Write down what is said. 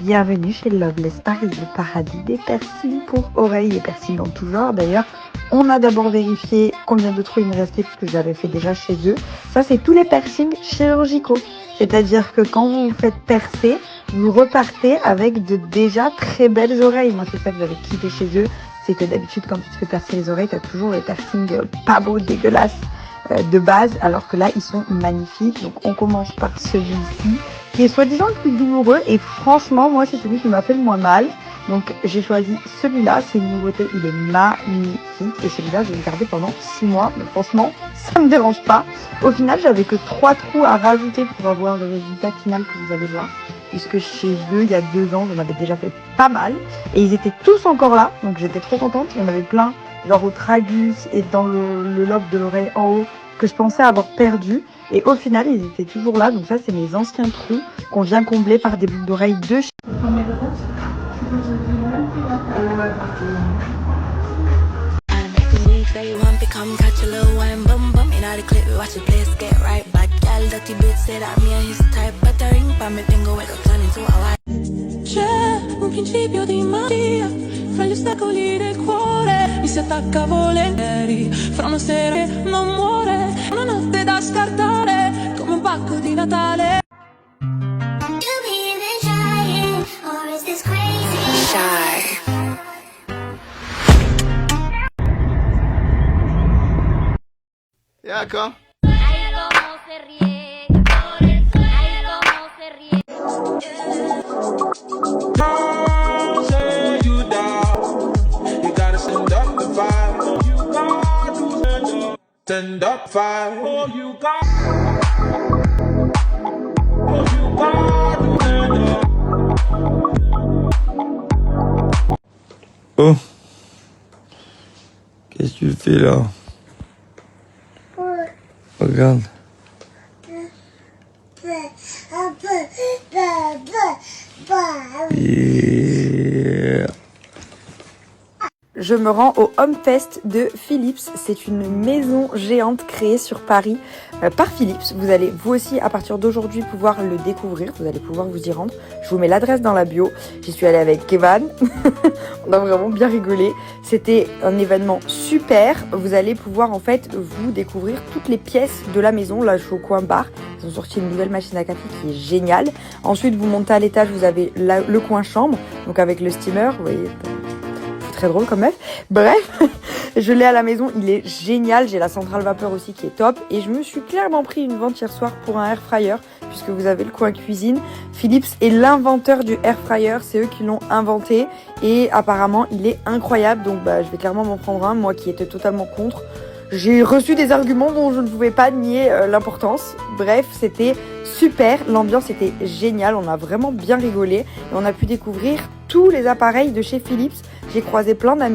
bienvenue chez Loveless Paris, le paradis des piercings pour oreilles, les piercings en tout genre. D'ailleurs, on a d'abord vérifié combien de trous il me restait puisque j'avais fait déjà chez eux. Ça, c'est tous les piercings chirurgicaux. C'est-à-dire que quand vous vous faites percer, vous repartez avec de déjà très belles oreilles. Moi, c'est ça que j'avais kiffé chez eux. C'est que d'habitude, quand tu te fais percer les oreilles, tu as toujours les piercings pas beaux, dégueulasses de base, alors que là, ils sont magnifiques. Donc, on commence par celui-ci, qui est soi-disant le plus douloureux. Et franchement, moi, c'est celui qui m'a fait le moins mal. Donc, j'ai choisi celui-là. C'est une nouveauté. Il est magnifique. Et celui-là, je vais le garder pendant 6 mois. Mais franchement, ça me dérange pas. Au final, j'avais que 3 trous à rajouter pour avoir le résultat final que vous allez voir. Puisque chez eux, il y a 2 ans, j'en avais déjà fait pas mal. Et ils étaient tous encore là. Donc, j'étais trop contente. Il y en avait plein, genre au tragus et dans le lobe de l'oreille en haut, que je pensais avoir perdu. Et au final, ils étaient toujours là. Donc ça, c'est mes anciens trous qu'on vient combler par des boucles d'oreilles de chez... C'è un principio di magia fra gli ostacoli del cuore, mi si attacca volentieri, fra una sera che non muore, una notte da scartare come un pacco di Natale. Jakob. Stand up, fight. Oh, you got. Oh, qu'est-ce que tu fais là? Regarde. Yeah. Je me rends au Home Fest de Philips. C'est une maison géante créée sur Paris par Philips. Vous allez vous aussi à partir d'aujourd'hui pouvoir le découvrir. Vous allez pouvoir vous y rendre. Je vous mets l'adresse dans la bio. J'y suis allée avec Kevan. On a vraiment bien rigolé. C'était un événement super. Vous allez pouvoir en fait vous découvrir toutes les pièces de la maison. Là, je suis au coin bar. Ils ont sorti une nouvelle machine à café qui est géniale. Ensuite, vous montez à l'étage. Vous avez le coin chambre. Donc avec le steamer, vous voyez... Très drôle comme meuf. Bref, je l'ai à la maison, il est génial. J'ai la centrale vapeur aussi qui est top. Et je me suis clairement pris une vente hier soir pour un air fryer, puisque vous avez le coin cuisine. Philips est l'inventeur du air fryer, c'est eux qui l'ont inventé. Et apparemment, il est incroyable. Donc je vais clairement m'en prendre un, moi qui étais totalement contre. J'ai reçu des arguments dont je ne pouvais pas nier l'importance. Bref, c'était super, l'ambiance était géniale, on a vraiment bien rigolé. Et on a pu découvrir tous les appareils de chez Philips. J'ai croisé plein d'amis.